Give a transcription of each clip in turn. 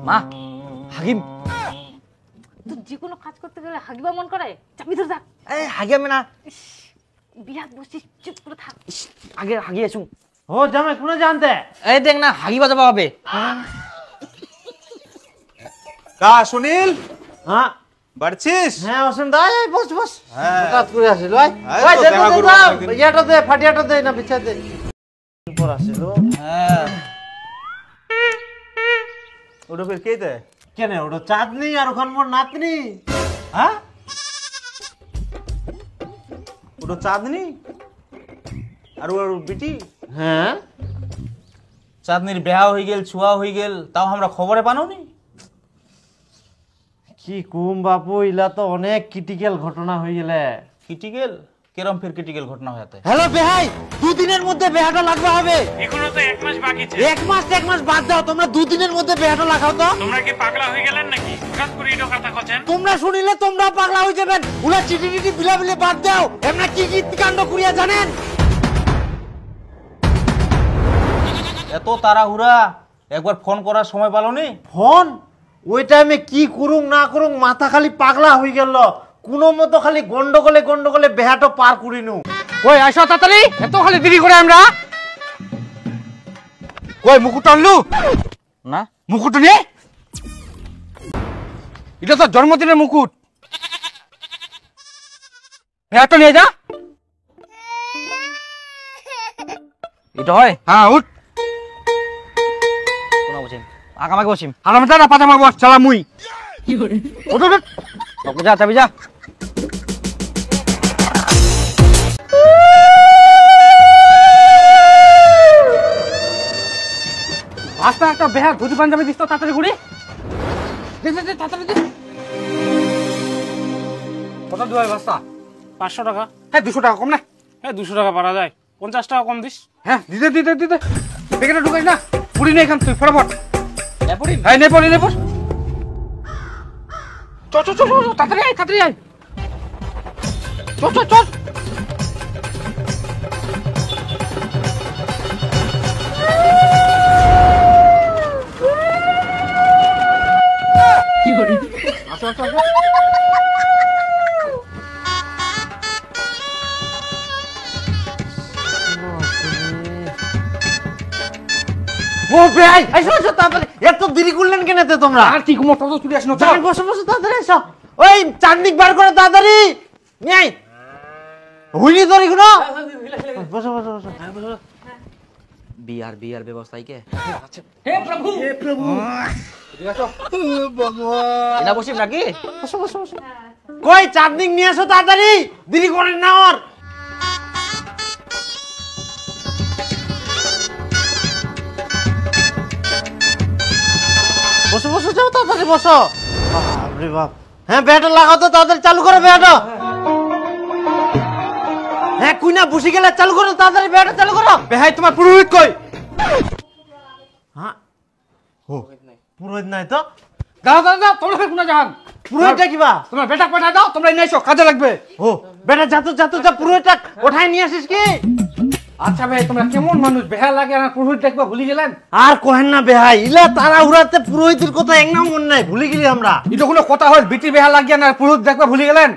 মা হাগিম তো যে কোনো কাজ করতে গেলে হাগিবা মন করে, চাপি ধরে থাক। এই হাগিয়ামে না, বিরাট বসছিস, চুপ করে থাক। আগে হাগিয়ে শুন। ও জামাই কোনে জানতে? এই দেখ না হাগিবা যাবা হবে। কা সুনীল, হ্যাঁ বাড়ছিস? হ্যাঁ অসুন দা, এই বস বস। হ্যাঁ। হঠাৎ করে আসিল ওই এই ওই তো দে দেখা দে করবো দে, একদিন। ইয়াটা দে, ফাটিয়াটা দে না বিছা দে। পর আসিল। হ্যাঁ ওটা ফের কে দে? কেন ওটা চাঁদনি আর ওখান মোর নাতনি। হ্যাঁ ওটা চাঁদনি আর ওর বিটি। হ্যাঁ চাঁদনির বেহা হয়ে গেল, ছুয়া হয়ে গেল, তাও আমরা খবরে পানোনি। কি কুম বাপু, ইলা তো অনেক ক্রিটিক্যাল ঘটনা হয়ে গেলে। ক্রিটিক্যাল কেরম ফির ক্রিটিক্যাল ঘটনা হয়েছে? হ্যালো বেহাই, দুদিনের মধ্যে বেহাটা লাগবে হবে। এখনো তো 1 মাস বাকি আছে। এক মাস বাদ দাও, তোমরা দুদিনের মধ্যে বেহাটা লাগাও তো। তোমরা কি পাগলা হয়ে গেলেন নাকি? হঠাৎ করে এটা কথা কছেন। তোমরা শুনিলে তোমরা পাগলা হয়ে যাবেন। উলা চিঠি টিটি বিলা বাদ দাও। এমনা কি কি কাণ্ড করিয়া জানেন? এত তাড়াহুড়া, একবার ফোন করার সময় পালোনি? ফোন ওই টাইমে কি করুং না করুং, মাথা খালি পাগলা হয়ে গেল। কোনো মতো খালি গন্ডগোলে বেহাটো পার করিনু। ওই আসো তাড়াতাড়ি, এত খালি দেরি করে আমরা। ওই মুকুট আনলু না মুকুট নিয়ে, এটা তো জন্মদিনের মুকুট, এটা নিয়ে যা। এটা হয়? হ্যাঁ উঠ, কোনা বসিম আগামাকে বসিম। আরাম যা না পাজামা বস, চালা মুই। ওঠ ওঠ, তবে যা চাবি যা। আস্তে একটা বেহা ধুতি পাঞ্জাবি দিস তো তাড়াতাড়ি করে। দে দে দে তাড়াতাড়ি দে। কত দেওয়া বাস্তা? 500 টাকা। হ্যাঁ 200 টাকা কম না? হ্যাঁ 200 টাকা পারা যায়, 50 টাকা কম দিস। হ্যাঁ দিতে দিতে দিতে, বেগেটা ঢুকাইস না, পুরি নেই এখান তুই ফটাফট। নেপড়ি হ্যাঁ নে পড়ি নে পড়। চ চ চ চ, তাড়াতাড়ি আয় তাড়াতাড়ি আয়। চ চ চ। আসো আসো আসো। ও বেহাই এসো এসো তাড়াতাড়ি। এত দেরি করলেন কেন এতে তোমরা? আর কি ঘুমো, তো চলে আসনো। যাই বসো বসো তাড়াতাড়ি এসো। ওই চাঁদনিক বার করে তাড়াতাড়ি নিয়ে আয়। হইনি তোর এগুলো। বসো বসো বসো। বিয়ার ব্যবস্থাই কে? হে প্রভু হে প্রভু। এটা বসিম নাকি? বসো বসো বসো। কই চাঁদনিক নিয়ে এসো তাড়াতাড়ি, দেরি করেন না ওর। বসো বসো যাও তাড়াতাড়ি বসো। বাপরে বাপ। হ্যাঁ বেহাটা লাগাও তো তাড়াতাড়ি, চালু করো বেহাটা। হ্যাঁ কুইনা বসে গেলে চালু করো তাড়াতাড়ি, বেহাটা চালু করো। বেহাই তোমার পুরোহিত কই? হ্যাঁ ও পুরোহিত নাই তো? দাও দাও দাও, তোমরা কোন জাহান? পুরোহিতটা কিবা? তোমরা বেটা পাঠা দাও, তোমরা নিয়ে এসো, কাজে লাগবে। ও বেটা যাতো যা, পুরোহিতটা ওঠাই নিয়ে আসিস কি? আচ্ছা ভাই, তোমরা কেমন মানুষ, বেহা লাগে আর পুরোহিত দেখবা ভুলে গেলেন? আর কহেন না বেহাই, ইলা তাড়াহুড়াতে পুরোহিতের কথা একদম মন নাই, ভুলে গেলি আমরা। এটা কোনো কথা হল? বিটি বেহা লাগিয়া না পুরোহিত দেখবা ভুলে গেলেন?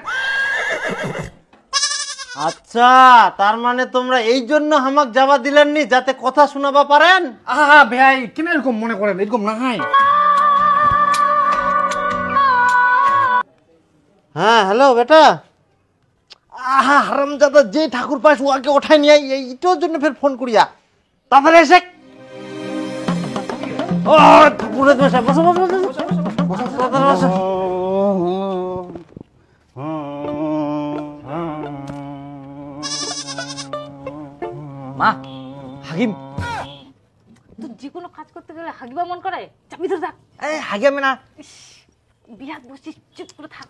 আচ্ছা তার মানে তোমরা এই জন্য হামাক যাবা দিলেননি, যাতে কথা শোনাবা পারেন? আহা ভাই, কেন এরকম মনে করেন? এরকম না হয়। হ্যাঁ হ্যালো বেটা। আহা হারামজাদা, যে ঠাকুর পাস ওকে ওঠাই নিয়ে এইটার জন্য ফের ফোন করিয়া তাড়াতাড়ি এসে। ও পুরোহিত মশাই বসো বসো বসো বসো তাড়াতাড়ি বসো। মা হাগিম তো যে কোনো কাজ করতে গেলে হাগিবা মন করে, চাপি ধরে থাক। এই হাগিয়ামে না, বিরাট বসছিস, চুপ করে থাক।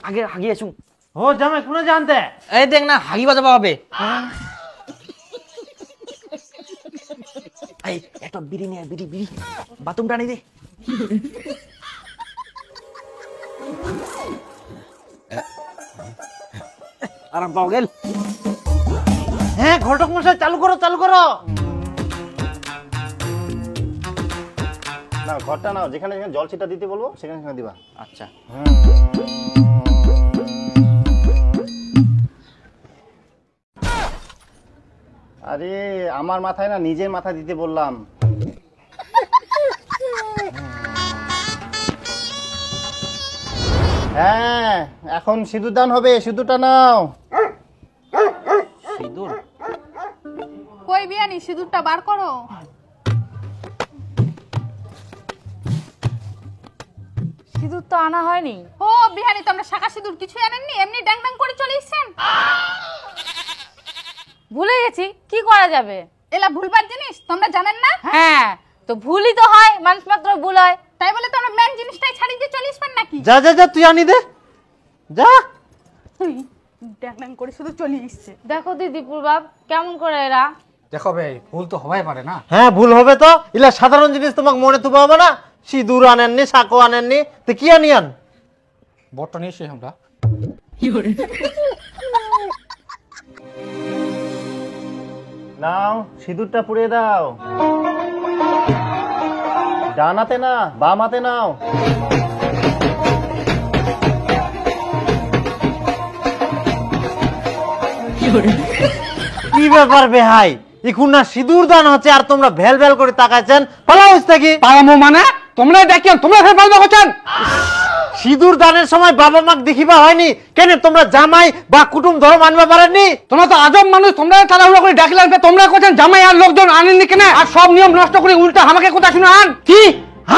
আগে হাগিয়ে শুন। ও জামাই কোনে জানতে? এই দেখ না হাগিবা যাবা হবে। এই একটা বিড়ি নিয়ে বিড়ি বাথরুমটা নিয়ে দে। আরাম পাও গেল। হ্যাঁ ঘটক মশাই চালু করো চালু করো। না ঘরটা নাও, যেখানে যেখানে জল ছিটা দিতে বলবো সেখানে সেখানে দিবা। আচ্ছা আরে আমার মাথায় না, নিজের মাথায় দিতে বললাম। হ্যাঁ এখন সিঁদুর দান হবে, সিঁদুরটা নাও। সিঁদুর? কই বিয়ানি, সিঁদুরটা বার করো। সিঁদুর তো আনা হয়নি। ও বিহানি, তোমরা শাখা সিঁদুর কিছুই আনেননি, এমনি ড্যাং ড্যাং করে চলে এসেছেন। ভুলে গেছি, কি করা যাবে? এলা ভুলবার জিনিস তোমরা জানেন না? হ্যাঁ, তো ভুলই তো হয়, মানুষ মাত্র ভুল হয়। তাই বলে তোমরা মেন জিনিসটাই ছাড়িয়ে দিয়ে চলে আসবেন নাকি? যা যা যা, তুই আনি দে যা। ড্যাং ড্যাং করে শুধু চলে এসছে। দেখো দিদি পূর্বাব কেমন করে এরা। দেখো ভাই, ভুল তো হবাই পারে না। হ্যাঁ ভুল হবে তো, এলা সাধারণ জিনিস তোমাকে মনে তো পাবো না। সিঁদুর আনেননি, সাঁকো আনেননি, তো কি আনিয়ান? বটটা নিয়ে এসে আমরা নাও সিঁদুরটা পুড়িয়ে দাও। ডান হাতে না, বাম হাতে নাও। কি ব্যাপার বেহাই, এখন না সিঁদুর দান হচ্ছে আর তোমরা ভ্যাল ভ্যাল করে তাকাচ্ছেন? পালাও থেকে। পালামো মানে? তোমরা দেখেন, তোমরা ফের পালবা করছেন। সিঁদুর দানের সময় বাবা মাকে দেখিবা হয়নি কেন? তোমরা জামাই বা কুটুম ধর্ম আনবা পারেননি? তোমরা তো আজব মানুষ, তোমরা তাড়াহুড়ো করে ডাকলেন, তোমরা করছেন জামাই আর লোকজন আনেননি কেন? আর সব নিয়ম নষ্ট করে উল্টা আমাকে কথা শুনে আন। কি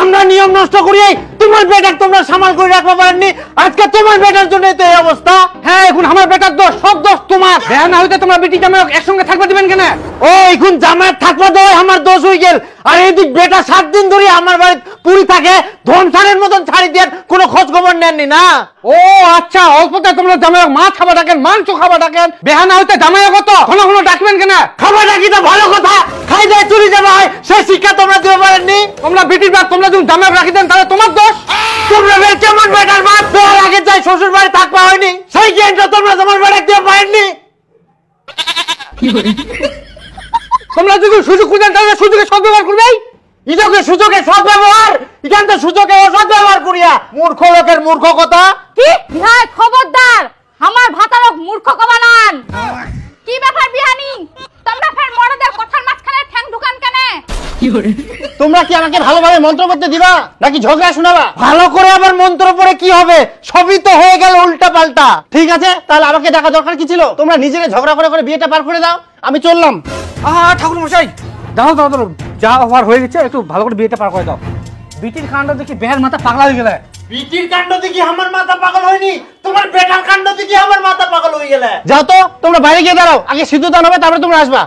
আমরা নিয়ম নষ্ট করি? তোমার বেটাক তোমরা সামাল করে রাখবা পারেননি, আজকে তোমার বেটার জন্য তো এই অবস্থা। হ্যাঁ, এখন আমার বেটার দোষ, সব দোষ তোমার। বেহা না হইতে তোমরা বেটি জামাই একসঙ্গে থাকবে দিবেন কেন? ও এখন জামাই থাকবা তো আমার দোষ হয়ে গেল, আর এইদিক বেটা 7 দিন ধরে আমার বাড়িতে পুরি থাকে, ধনসারের মতন ছাড়ি দেন, কোনো খোঁজ খবর নেননি না। ও আচ্ছা, অল্পতে তোমরা জামাই মাছ খাবার ডাকেন, মাংস খাবার ডাকেন, বেহা না হইতে জামাই কত ঘন ঘন ডাকবেন কেন? খাবার ডাকি তো ভালো কথা, খাই যায় চুরি যাবা হয়, সেই শিক্ষা তোমরা দিতে পারেননি। তোমরা বেটির বাদ, তোমরা যখন জামাই রাখি দেন তাহলে তোমার দোষ। তোমরা বের কেমন বেটার বাদ, তোর আগে যাই শ্বশুর বাড়ি থাকবা হয়নি, সেই জ্ঞানটা তোমরা তোমার বেটাক দিয়ে পারেননি। তোমরা যদি সুযোগ খুঁজেন তাহলে সুযোগে সদ্ব্যবহার করবেই। ইজকে সুযোগে সৎ ব্যবহার, এখান তো সুযোগে অসৎ ব্যবহার করিয়া মূর্খ লোকের মূর্খ কথা। কি বিহাই, খবরদার আমার ভাতারক মূর্খ কবানান। কি ব্যাপার বিহানি, তোমরা ফের মরদের কথার মাঝখানে ঠ্যাং ঢুকান কেন? তোমরা কি আমাকে ভালোভাবে মন্ত্র পড়তে দিবা নাকি ঝগড়া শোনাবা? ভালো করে আবার মন্ত্র পড়ে কি হবে, সবই তো হয়ে গেল উল্টা পাল্টা। ঠিক আছে, তাহলে আমাকে ডাকা দরকার কি ছিল? তোমরা নিজেরা ঝগড়া করে করে বিয়েটা পার করে দাও, আমি চললাম। ঠাকুর মশাই, দাঁড়াও দাঁড়াও দাঁড়াও, যা হওয়ার হয়ে গেছে, একটু ভালো করে বিয়েটা পার করে দাও। বিটির কাণ্ড দেখি বেহার মাথা পাগলা হয়ে গেলে। বিটির কাণ্ড দেখি আমার মাথা পাগল হয়নি, তোমার বেটার কাণ্ড দেখি আমার মাথা পাগল হয়ে গেলে। যাও তো, তোমরা বাইরে গিয়ে দাঁড়াও, আগে সিঁদুর দান হবে তারপরে তোমরা আসবা।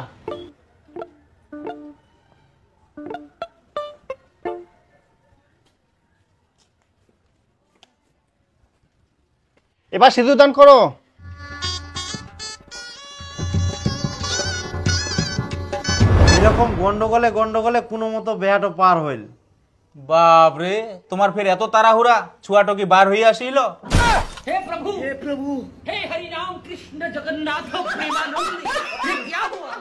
এবার সিঁদুর দান করো। এরকম গন্ডগোলে গন্ডগোলে কোনো মতো বেহাটো পার হইল। বাপ রে, তোমার ফের এত তাড়াহুড়া, ছুয়াটো কি বার হইয়া আসিল? हे प्रभु हे हरि राम कृष्ण जगन्नाथ प्रेमानंद ये क्या हुआ?